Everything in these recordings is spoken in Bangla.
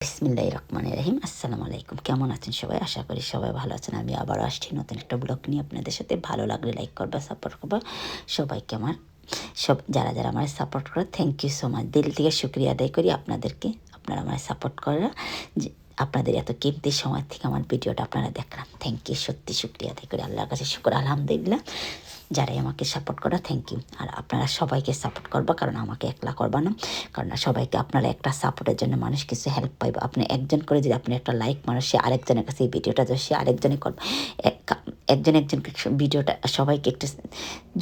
বিসমিল্লাহির রহমানির রহিম। আসসালামু আলাইকুম। কেমন আছেন সবাই? আশা করি সবাই ভালো আছেন। আমি আবারও আসছি নতুন একটা ব্লগ নিয়ে আপনাদের সাথে। ভালো লাগলে লাইক করবা, সাপোর্ট করবা। সবাইকে আমার যারা আমার সাপোর্ট করে থ্যাংক ইউ সো মাচ। দিল থেকে শুকরিয়া আদায় করি আপনাদেরকে। আপনারা আমার সাপোর্ট করা, যে আপনাদের এত কিমতি সময় থেকে আমার ভিডিওটা আপনারা দেখলাম, থ্যাংক ইউ। সত্যি শুকরিয়া আদায় করি, আল্লাহর কাছে শুকর আলহামদুলিল্লাহ। যারাই আমাকে সাপোর্ট করা থ্যাংক ইউ। আর আপনারা সবাইকে সাপোর্ট করবা, কারণ আমাকে একলা করবা না। কারণ সবাইকে আপনারা একটা সাপোর্টের জন্য মানুষ কিছু হেল্প পাইবে। আপনি একজন করে যদি আপনি একটা লাইক মানুষ, সে আরেকজনের কাছে এই ভিডিওটা যদি সে আরেকজনে করবে, একজনকে ভিডিওটা সবাইকে একটু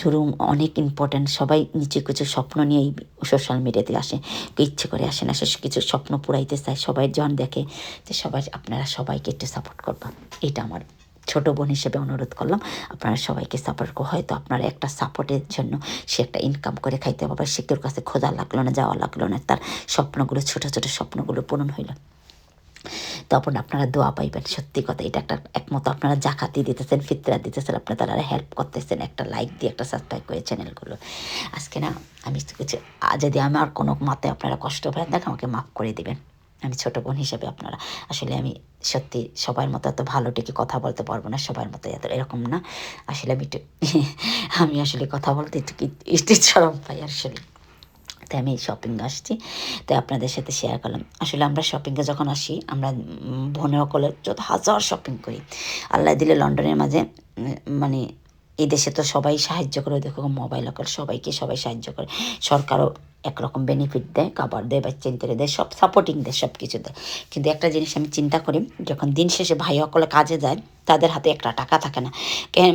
ধরুন অনেক ইম্পর্ট্যান্ট। সবাই নিচে কিছু স্বপ্ন নিয়েই সোশ্যাল মিডিয়াতে আসে, ইচ্ছে করে আসে না, কিছু স্বপ্ন পুরাইতে চায়। সবাই যখন দেখে যে আপনারা সবাইকে একটু সাপোর্ট করবা, এটা আমার ছোটো বোন হিসেবে অনুরোধ করলাম। আপনারা সবাইকে সাপোর্ট করো। হয়তো আপনারা একটা সাপোর্টের জন্য সে একটা ইনকাম করে খাইতে পারবে, সে কেউ কাছে খোঁজা লাগলো না, যাওয়া লাগলো না, তার স্বপ্নগুলো ছোটো ছোটো স্বপ্নগুলো পূরণ হইল। তখন আপনারা দোয়া পাইবেন। সত্যি কথা, এটা একটা একমতো আপনারা জাকাতি দিতেছেন, ফিতরা দিতেছেন, আপনারা তারা হেল্প করতেছেন একটা লাইক দিয়ে, একটা সাবস্ক্রাইব করে চ্যানেলগুলো। আজকে না আমি কিছু যদি আমার কোনো মাতে আপনারা কষ্ট পায় দেখ, আমাকে মাফ করে দিবেন। আমি ছোটো বোন হিসেবে আপনারা আসলে আমি সত্যি সবার মতো এত ভালো টেকে কথা বলতে পারবো না, সবার মতো এত এরকম না। আসলে আমি আসলে কথা বলতে একটু শরম পাই আসলে। তাই আমি শপিং আসছি, তাই আপনাদের সাথে শেয়ার করলাম। আসলে আমরা শপিংয়ে যখন আসি, আমরা বোনের কলে যত হাজার শপিং করি। আল্লাহ দিলে লন্ডনের মাঝে মানে এই দেশে তো সবাই সাহায্য করে, দেখো মোবাইল করে সবাইকে সবাই সাহায্য করে। সরকারও একরকম বেনিফিট দেয়, খাবার দেয়, বাচ্চা ইন্টারে দেয়, সব সাপোর্টিং দেয়, সব কিছু দেয়। কিন্তু একটা জিনিস আমি চিন্তা করি, যখন দিন শেষে ভাই সকলে কাজে যায়, তাদের হাতে একটা টাকা থাকে না।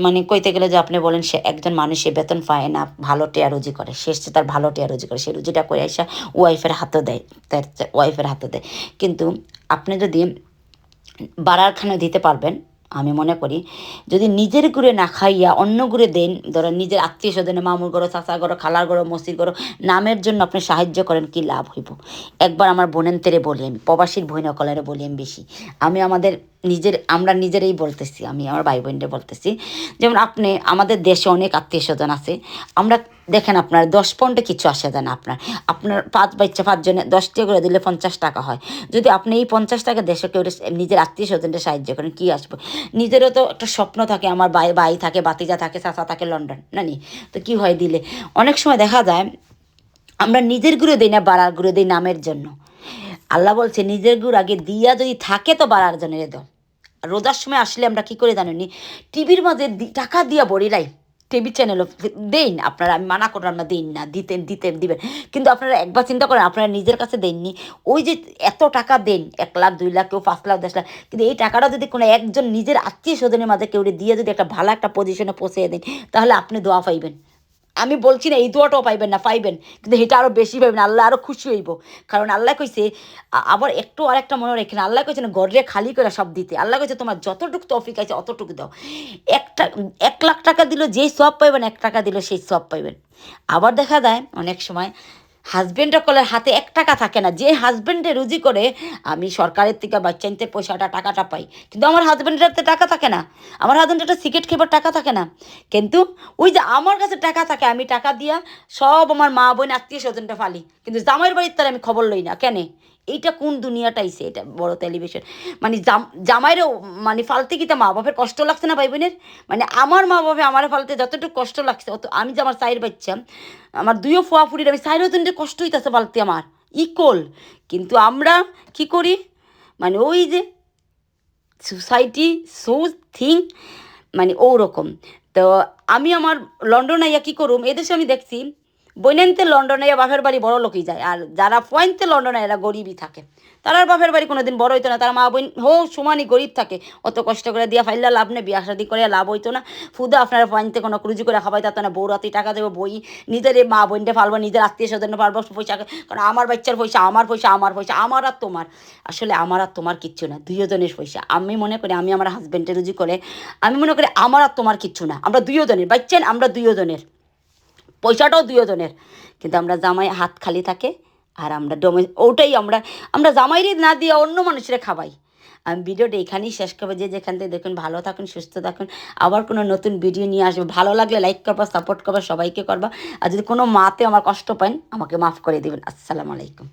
মানে কইতে গেলে যে আপনি বলেন সে একজন মানুষ, সে বেতন পায় না, ভালো টেয়া রুজি করে, সে তার ভালো টেয়া রুজি করে, সে রুজিটা করে আসা ওয়াইফের হাতে দেয়, তার ওয়াইফের হাতে দেয়। কিন্তু আপনি যদি বাড়ারখানে দিতে পারবেন, আমি মনে করি যদি নিজের ঘুরে না খাইয়া অন্য ঘুরে দেন, ধরেন নিজের আত্মীয় স্বজনে মামুর ঘরো, চাচা ঘরো, খালার ঘরো, মসির ঘরো, নামের জন্য আপনি সাহায্য করেন, কি লাভ হইব? একবার আমার বোনেন তেরে বলি, আমি প্রবাসীর বইন অকলারে বলি আমি বেশি। আমি আমরা নিজেরাই বলতেছি, আমি আমার ভাই বোনদের বলতেছি, যেমন আপনি আমাদের দেশে অনেক আত্মীয় স্বজন আছে। আমরা দেখেন আপনার 10 পাউন্ডে কিছু আসে যায় না। আপনার 5 বাচ্চা 5 জনে 10 টাকা করে দিলে 50 টাকা হয়। যদি আপনি এই 50 টাকা দেশে কেউ নিজের আত্মীয় স্বজনদের সাহায্য করেন, কী আসবে? নিজেরও তো একটা স্বপ্ন থাকে, আমার ভাই থাকে, বাতিজা থাকে, চাচা থাকে লন্ডন, না নি? তো কী হয় দিলে অনেক সময় দেখা যায় আমরা নিজের গুঁড়ো দিই না, বাড়ার গুঁড়ো দিই নামের জন্য। আল্লাহ বলছে নিজের গুড় আগে দিয়া যদি থাকে তো বাড়ার জন্য দাও। রোজার সময় আসলে আমরা কী করে জানেনি, টিভির মাঝে টাকা দিয়া বড়িলাই টিভি চ্যানেলও দেন আপনারা, আমি মানা করলাম না, দিন না, দিবেন। কিন্তু আপনারা একবার চিন্তা করেন, আপনারা নিজের কাছে দেননি, ওই যে এত টাকা দেন, 1 লাখ 2 লাখ, কেউ 5 লাখ 10 লাখ, কিন্তু এই টাকাটা যদি কোনো একজন নিজের আত্মীয় স্বজনের মাঝে কেউ দিয়ে যদি একটা ভালো একটা পজিশনে পৌঁছে দেন, তাহলে আপনি দোয়া পাইবেন। আমি বলছি না এই দোয়াটাও পাইবেন না, পাইবেন, কিন্তু এটা আরও বেশি পাইবেন, আল্লাহ আরও খুশি হইব। কারণ আল্লাহ কইছে, আবার একটু আরেকটা মনে রেখেন, আল্লাহ কইছে না গড়ে খালি করে সব দিতে। আল্লাহ কইছে তোমার যতটুকু তৌফিক আছে অতটুকু দাও। 1 লাখ টাকা দিল যেই সব পাইবেন, 1 টাকা দিল সেই সব পাইবেন। আবার দেখা যায় অনেক সময় হাজব্যান্ডের কলের হাতে 1 টাকা থাকে না, যে হাজব্যান্ডে রুজি করে, আমি সরকারের থেকে বাচ্চা নিতে টাকাটা পাই, কিন্তু আমার হাজব্যান্ডের হাতে টাকা থাকে না, আমার হাজব্যান্ডের একটা সিগারেট খেবার টাকা থাকে না। কিন্তু ওই যে আমার কাছে টাকা থাকে, আমি টাকা দিয়া সব আমার মা বোন আত্মীয় স্বজনটা ফালি, কিন্তু জামাইয়ের বাড়ির তার আমি খবর লই না কেন? এইটা কোন দুনিয়াটা আইছে? এটা বড় টেলিভিশন। মানে জামাইরেও মানে ফালতে কি তা মা বাপের কষ্ট লাগছে না ভাই বোনের? মানে আমার মা বাপে আমার ফালতে যতটুকু কষ্ট লাগছে, অত আমি যে আমার চাইর বাচ্চা, আমার 2 ফুয়া ফুরির আমি চাইরও তিনটে কষ্ট হইতেছে ফালতে আমার ইকোল। কিন্তু আমরা কি করি, মানে ওই যে সোসাইটি সো থিং, মানে ওরকম। তো আমি আমার লন্ডন আইয়া কী করুম, এদেশে আমি দেখছি বইনানতে লন্ডনে বাপের বাড়ি বড় লোকই যায়, আর যারা পয়েন্টে লন্ডনে এরা গরিবই থাকে। তারা বাপের বাড়ি কোনো দিন বড় হইতো না, তারা মা বোন সমানই গরিব থাকে। অত কষ্ট করে দিয়া ফাইল্লা লাভ নেই, বিয়া শাদি করে লাভ হইতো না। ফুদা আপনার পয়েন্টে কোনো রুজি করে খাবাই তাতো না, বউ রাতি টাকা দেবো, বই নিজের মা বোনটা ফালবো, নিজের আত্মীয় স্বজন পারবো পয়সা, কারণ আমার বাচ্চার পয়সা, আমার পয়সা, আমার পয়সা, আমার আর তোমার। আসলে আমার আর তোমার কিচ্ছু না, দুইজনের পয়সা। আমি মনে করি আমি আমার হাজব্যান্ডে রুজি করে, আমি মনে করি আমার আর তোমার কিচ্ছু না, আমরা দুইজনের বাচ্চা, আমরা দুইজনের পয়সাটাও দুইজনের। কিন্তু আমরা জামাই হাত খালি থাকে, আর আমরা ওটাই আমরা আমরা জামাইরে না দিয়ে অন্য মানুষেরা খাবাই। আমি ভিডিওটা এখানেই শেষ করবো। যে যেখান থেকে দেখুন ভালো থাকুন, সুস্থ থাকুন। আবার কোনো নতুন ভিডিও নিয়ে আসবো। ভালো লাগলে লাইক করবা, সাপোর্ট করবা, সবাইকে করবা। আর যদি কোনো মাতে আমার কষ্ট পান, আমাকে মাফ করে দেবেন। আসসালামু আলাইকুম।